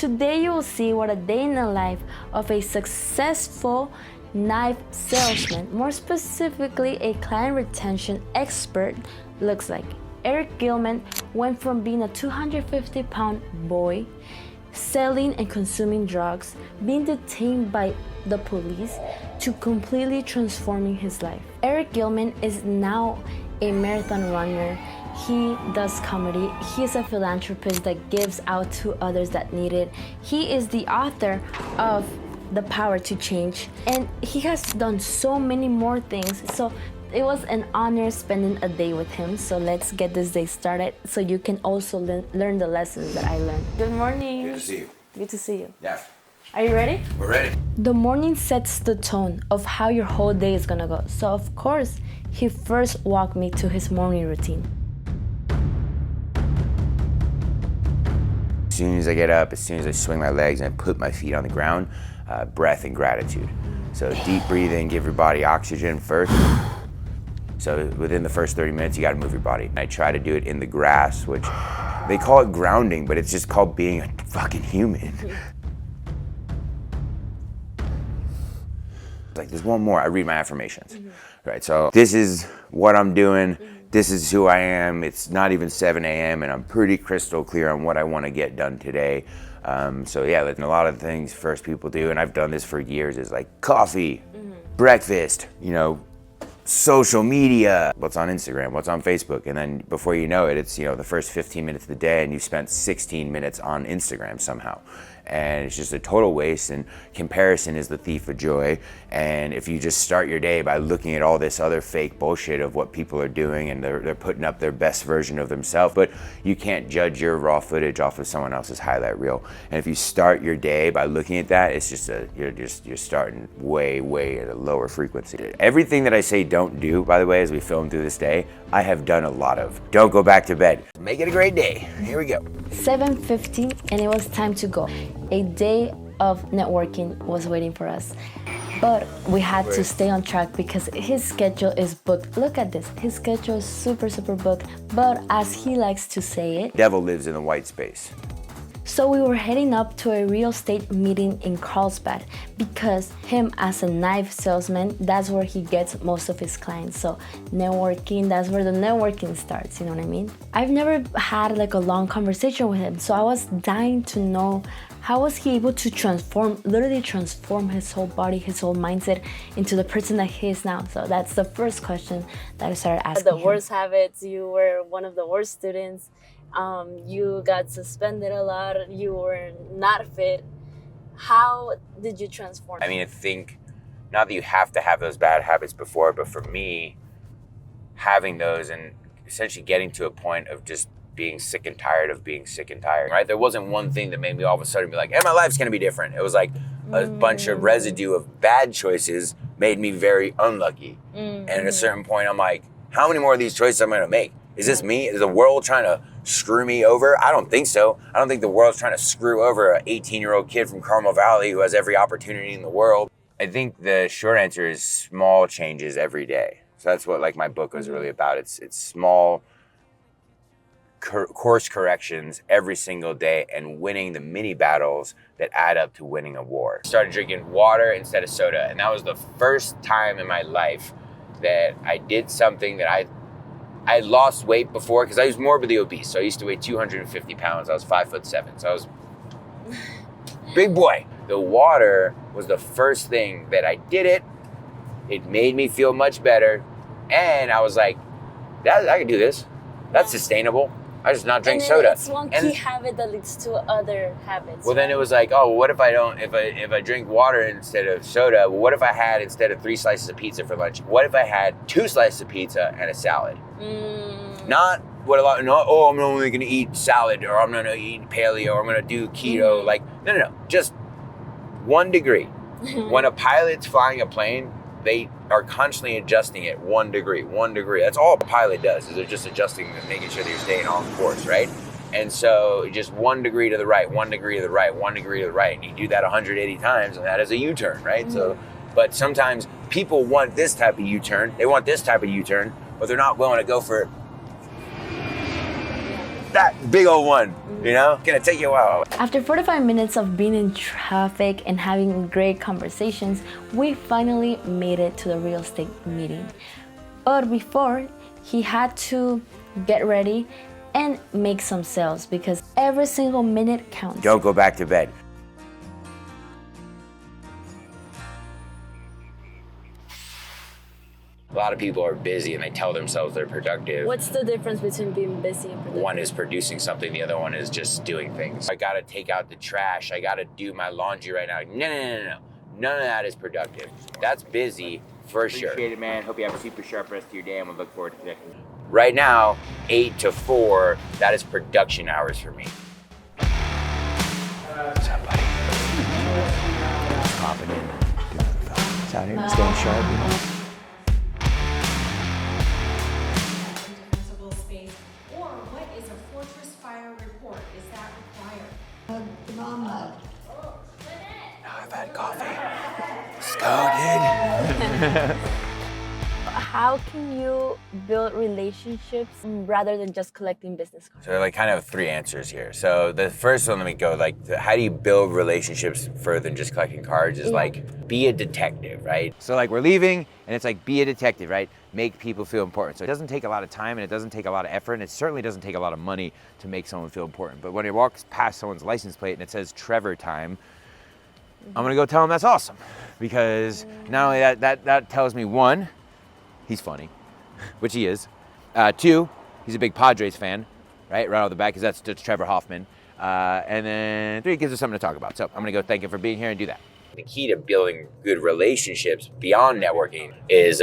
Today you will see what a day in the life of a successful knife salesman, more specifically a client retention expert, looks like. Eric Gillman went from being a 250-pound boy, selling and consuming drugs, being detained by the police, to completely transforming his life. Eric Gillman is now a marathon runner. He does comedy. He is a philanthropist that gives out to others that need it. He is the author of The Power to Change, and he has done so many more things. So it was an honor spending a day with him. So let's get this day started so you can also learn the lessons that I learned. Good morning. Good to see you. Good to see you. Yeah. Are you ready? We're ready. The morning sets the tone of how your whole day is gonna go. So of course, he first walked me to his morning routine. As soon as I get up, as soon as I swing my legs and I put my feet on the ground, breath and gratitude. So deep breathing, give your body oxygen first. So within the first 30 minutes, you gotta move your body. I try to do it in the grass, which they call it grounding, but it's just called being a fucking human. Like, there's one more, I read my affirmations, right? So this is what I'm doing. This is who I am. It's not even 7 a.m. and I'm pretty crystal clear on what I want to get done today. So yeah, a lot of things first people do, and I've done this for years, is like coffee, breakfast, social media, what's on Instagram, what's on Facebook, and then before you know it, it's the first 15 minutes of the day and you've spent 16 minutes on Instagram somehow. And it's just a total waste, and comparison is the thief of joy. And if you just start your day by looking at all this other fake bullshit of what people are doing, and they're putting up their best version of themselves, but you can't judge your raw footage off of someone else's highlight reel. And if you start your day by looking at that, it's just you're starting way at a lower frequency. Everything that I say don't do, by the way, as we film through this day, I have done a lot of. Don't go back to bed. Make it a great day. Here we go. 7:50 and it was time to go. A day of networking was waiting for us. But we had to stay on track because his schedule is booked. Look at this. His schedule is super booked. But as he likes to say it, devil lives in the white space. So we were heading up to a real estate meeting in Carlsbad because him as a knife salesman, that's where he gets most of his clients. So networking, that's where the networking starts, you know what I mean? I've never had like a long conversation with him, so I was dying to know how was he able to literally transform his whole body, his whole mindset into the person that he is now. So that's the first question that I started asking The worst habits, you were one of the worst students. You got suspended a lot, you were not fit. How did you transform? I mean, I think, not that you have to have those bad habits before, but for me, having those and essentially getting to a point of just being sick and tired of being sick and tired, right? There wasn't one thing that made me all of a sudden be like, hey, my life's gonna be different. It was like a bunch of residue of bad choices made me very unlucky. And at a certain point, I'm like, how many more of these choices am I gonna make? Is this me? Is the world trying to screw me over? I don't think so. I don't think the world's trying to screw over an 18-year-old kid from Carmel Valley who has every opportunity in the world. I think the short answer is small changes every day. So that's what my book was really about. It's small course corrections every single day and winning the mini battles that add up to winning a war. I started drinking water instead of soda, and that was the first time in my life that I did something that I lost weight before because I was morbidly obese. So I used to weigh 250 pounds. I was 5'7". So I was big boy. The water was the first thing that I did it. It made me feel much better. And I was like, I can do this. That's sustainable. I just not drink soda. It's one key habit that leads to other habits. Well, then it was like, oh, what if I don't, if I drink water instead of soda, well, what if I had, instead of 3 slices of pizza for lunch, what if I had 2 slices of pizza and a salad? Not what a lot, no, oh, I'm only going to eat salad, or I'm going to eat paleo, or I'm going to do keto. Like, no. Just 1 degree. When a pilot's flying a plane, they are constantly adjusting it 1 degree. That's all a pilot does, is they're just adjusting and making sure that you're staying on course, right? And so just 1 degree to the right, 1 degree to the right, 1 degree to the right. And you do that 180 times, and that is a U-turn, right? So, but sometimes people want this type of U-turn, they want this type of U-turn, but they're not willing to go for that big old one, you know? Gonna take you a while. After 45 minutes of being in traffic and having great conversations, we finally made it to the real estate meeting. But before, he had to get ready and make some sales because every single minute counts. Don't go back to bed. A lot of people are busy and they tell themselves they're productive. What's the difference between being busy and productive? One is producing something, the other one is just doing things. I gotta take out the trash, I gotta do my laundry right now. No. None of that is productive. That's busy for sure. Appreciate it, man. Hope you have a super sharp rest of your day and we'll look forward to connecting. Right now, 8 to 4, that is production hours for me. What's up, buddy? Popping in. It's out here, staying sharp. I've had coffee. Let's go, dude. How can you build relationships rather than just collecting business cards? So like kind of 3 answers here. So the first one, let me go like, how do you build relationships further than just collecting cards is like, be a detective, right? So like we're leaving and it's like, be a detective, right? Make people feel important. So it doesn't take a lot of time and it doesn't take a lot of effort and it certainly doesn't take a lot of money to make someone feel important. But when it walks past someone's license plate and it says Trevor time, I'm gonna go tell him that's awesome. Because not only that tells me 1, he's funny, which he is. 2, he's a big Padres fan, right off the bat, because that's Trevor Hoffman. And then 3, it gives us something to talk about. So I'm gonna go thank him for being here and do that. The key to building good relationships beyond networking is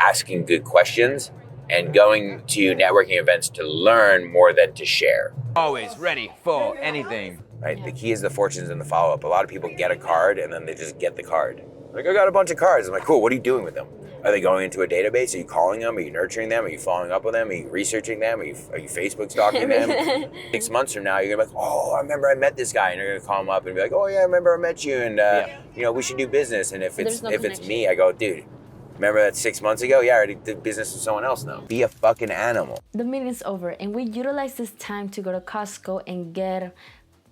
asking good questions and going to networking events to learn more than to share. Always ready for anything. Right, the key is the fortunes and the follow-up. A lot of people get a card and then they just get the card. Like, I got a bunch of cards. I'm like, cool, what are you doing with them? Are they going into a database? Are you calling them? Are you nurturing them? Are you following up with them? Are you researching them? Are you Facebook stalking them? 6 months from now, you're gonna be like, oh, I remember I met this guy. And you're gonna call him up and be like, oh yeah, I remember I met you. And you know, we should do business. And if it's me, I go, dude, remember that 6 months ago? Yeah, I already did business with someone else now. Be a fucking animal. The meeting's over and we utilized this time to go to Costco and get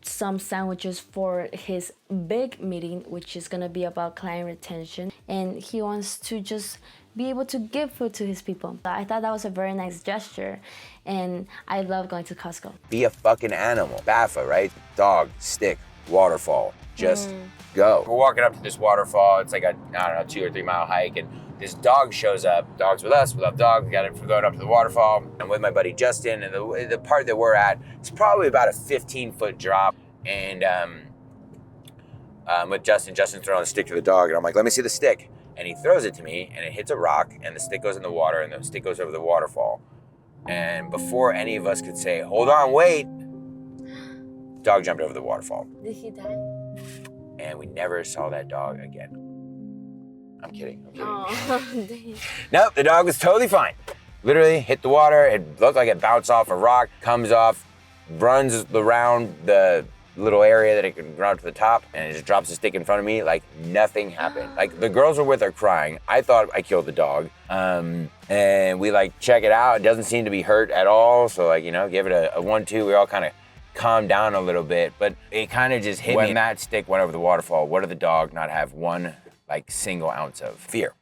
some sandwiches for his big meeting, which is going to be about client retention, and he wants to just be able to give food to his people. I thought that was a very nice gesture and I love going to Costco. Be a fucking animal. B.A.F.A, right? Dog, stick, waterfall. Just go. We're walking up to this waterfall. It's like a, I don't know, 2 or 3 mile hike, and this dog shows up. Dog's with us, we love dogs. We got it for going up to the waterfall. I'm with my buddy Justin, and the part that we're at, it's probably about a 15-foot drop. And with Justin's throwing a stick to the dog, and I'm like, let me see the stick. And he throws it to me, and it hits a rock, and the stick goes in the water, and the stick goes over the waterfall. And before any of us could say, hold on, wait, dog jumped over the waterfall. Did he die? And we never saw that dog again. I'm kidding. Oh, Nope, the dog was totally fine. Literally hit the water, it looked like it bounced off a rock, comes off, runs around the little area that it can run up to the top, and it just drops a stick in front of me like nothing happened. Like the girls were with her crying. I thought I killed the dog. And we like check it out. It doesn't seem to be hurt at all. So like, you know, give it a 1-2. We all kind of calmed down a little bit, but it kind of just hit me. When that stick went over the waterfall, what did the dog not have 1 like single ounce of? Fear.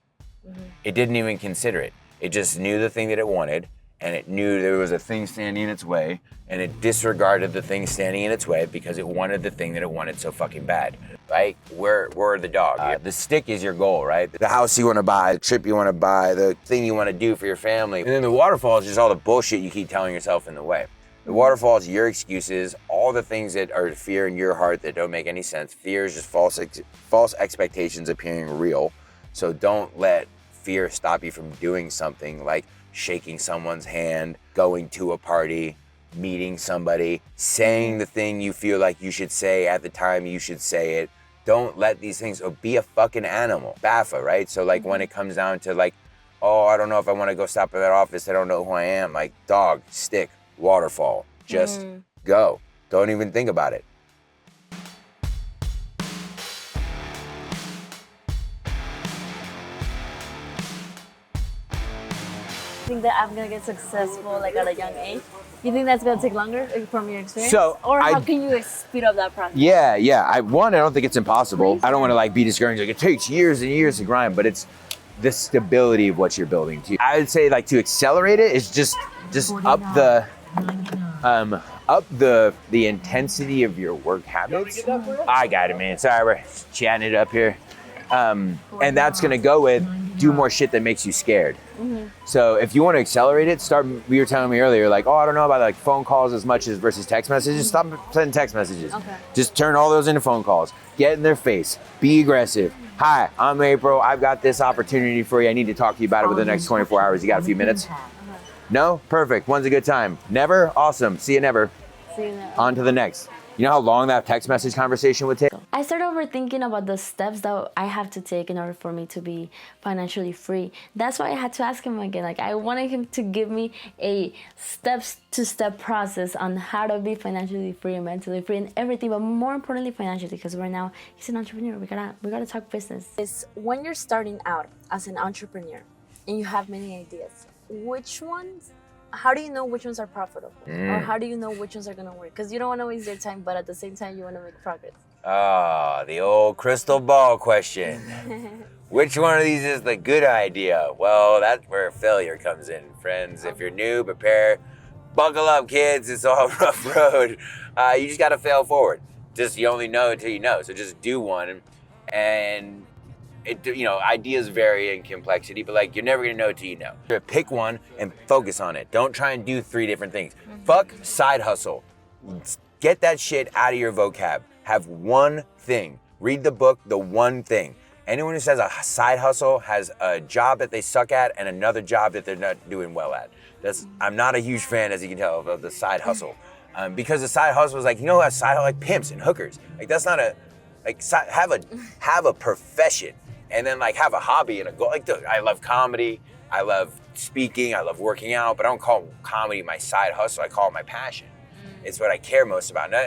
It didn't even consider it. It just knew the thing that it wanted, and it knew there was a thing standing in its way, and it disregarded the thing standing in its way because it wanted the thing that it wanted so fucking bad, right? We're the dog. The stick is your goal, right? The house you want to buy, the trip you want to buy, the thing you want to do for your family. And then the waterfall is just all the bullshit you keep telling yourself in the way. The waterfall is your excuses, all the things that are fear in your heart that don't make any sense. Fear is just false expectations appearing real. So don't let fear stop you from doing something like shaking someone's hand, going to a party, meeting somebody, saying the thing you feel like you should say at the time you should say it. Don't let these things, or be a fucking animal. B.A.F.A, right? So like when it comes down to like, oh, I don't know if I want to go stop at that office, I don't know who I am. Like dog, stick, waterfall, just go. Don't even think about it. Think that I'm gonna get successful like at a young age? You think that's gonna take longer from your experience? So, or how I- can you speed up that process? Yeah. I don't think it's impossible. I don't want to like be discouraged. Like it takes years and years to grind, but it's the stability of what you're building. I would say like to accelerate it is just up the intensity of your work habits. I got it, man. Sorry, we're chatting it up here. And that's gonna go with do more shit that makes you scared. So if you want to accelerate it, you were telling me earlier, like, oh, I don't know about like phone calls as much as versus text messages. Stop sending text messages. Okay. Just turn all those into phone calls. Get in their face. Be aggressive. Hi, I'm April. I've got this opportunity for you. I need to talk to you about it within the next 24 hours. You got a few minutes? No? Perfect. When's a good time? Never? Awesome. See you never. See you there. On to the next. You know how long that text message conversation would take? I started overthinking about the steps that I have to take in order for me to be financially free. That's why I had to ask him again. Like, I wanted him to give me a steps-to-step process on how to be financially free and mentally free and everything, but more importantly, financially, because right now he's an entrepreneur. We gotta talk business. Is when you're starting out as an entrepreneur and you have many ideas, how do you know which ones are profitable? Or how do you know which ones are gonna work? Because you don't want to waste your time, but at the same time, you want to make progress. Ah, the old crystal ball question. Which one of these is the good idea? Well, that's where failure comes in, friends. If you're new, prepare. Buckle up, kids. It's all rough road. You just got to fail forward. You only know until you know. So just do one. And ideas vary in complexity, but like you're never gonna know till you know. Pick one and focus on it. Don't try and do 3 different things. Fuck side hustle. Get that shit out of your vocab. Have one thing. Read the book, The One Thing. Anyone who says a side hustle has a job that they suck at and another job that they're not doing well at. I'm not a huge fan, as you can tell, of the side hustle. Because the side hustle is like, a side hustle like pimps and hookers. Like that's not have a profession. And then like have a hobby and a goal. Like, dude, I love comedy. I love speaking. I love working out. But I don't call comedy my side hustle. I call it my passion. It's what I care most about. Now,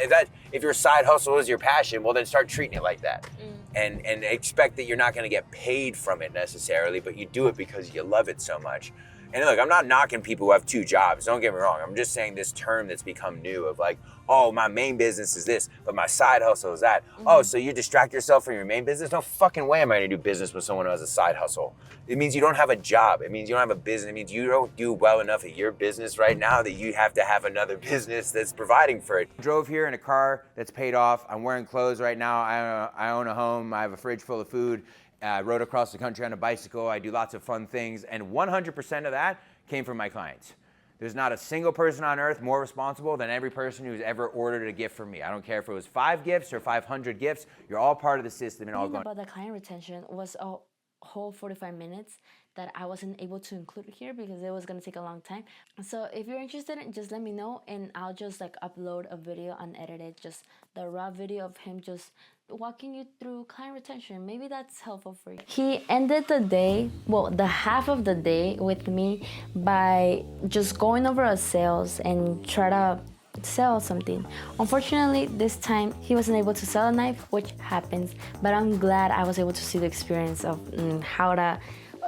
if your side hustle is your passion, well, then start treating it like that. And expect that you're not going to get paid from it necessarily, but you do it because you love it so much. And look, I'm not knocking people who have 2 jobs. Don't get me wrong. I'm just saying this term that's become new of like, oh, my main business is this, but my side hustle is that. Oh, so you distract yourself from your main business? No fucking way am I gonna do business with someone who has a side hustle. It means you don't have a job. It means you don't have a business. It means you don't do well enough at your business right now that you have to have another business that's providing for it. I drove here in a car that's paid off. I'm wearing clothes right now. I own a home. I have a fridge full of food. I rode across the country on a bicycle. I do lots of fun things. And 100% of that came from my clients. There's not a single person on earth more responsible than every person who's ever ordered a gift from me. I don't care if it was 5 gifts or 500 gifts. You're all part of the system and all going. About the client retention was a whole 45 minutes that I wasn't able to include here because it was going to take a long time. So if you're interested, just let me know and I'll just like upload a video unedited, just the raw video of him just walking you through client retention. Maybe that's helpful for you. He ended the day, the half of the day with me by just going over a sales and try to sell something. Unfortunately, this time he wasn't able to sell a knife, which happens, but I'm glad I was able to see the experience of how to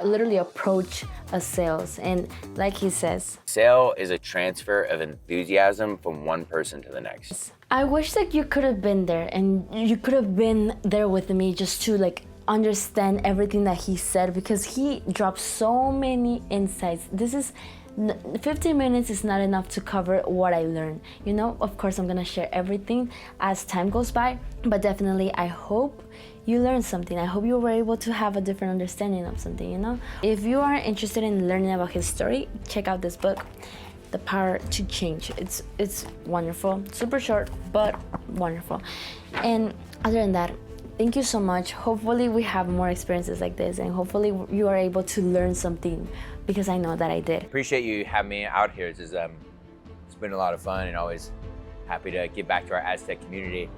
literally approach a sales. And like he says, sale is a transfer of enthusiasm from one person to the next. I wish that you could have been there and you could have been there with me just to like understand everything that he said, because he dropped so many insights. 15 minutes is not enough to cover what I learned. Of course, I'm gonna share everything as time goes by, but definitely I hope you learned something. I hope you were able to have a different understanding of something, If you are interested in learning about his story, check out this book, The Power to Change. It's wonderful, super short, but wonderful. And other than that, thank you so much. Hopefully we have more experiences like this and hopefully you are able to learn something, because I know that I did. Appreciate you having me out here. It's been a lot of fun and always happy to give back to our Aztec community.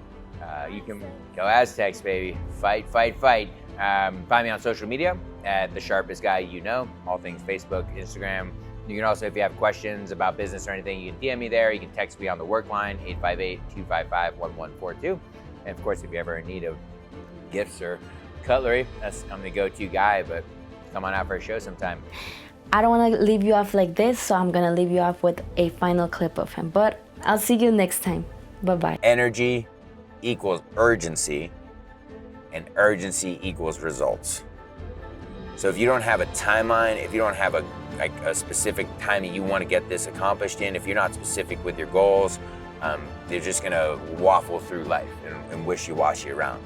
You can go Aztecs, baby. Fight, fight, fight. Find me on social media at The Sharpest Guy You Know. All things Facebook, Instagram. You can also, if you have questions about business or anything, you can DM me there. You can text me on the work line, 858-255-1142. And of course, if you're ever in need of gifts or cutlery, I'm the go-to guy, but come on out for a show sometime. I don't want to leave you off like this, so I'm going to leave you off with a final clip of him. But I'll see you next time. Bye-bye. Energy equals urgency, and urgency equals results. So if you don't have a timeline, if you don't have a specific time that you want to get this accomplished in, if you're not specific with your goals, they're just gonna waffle through life and wishy-washy around.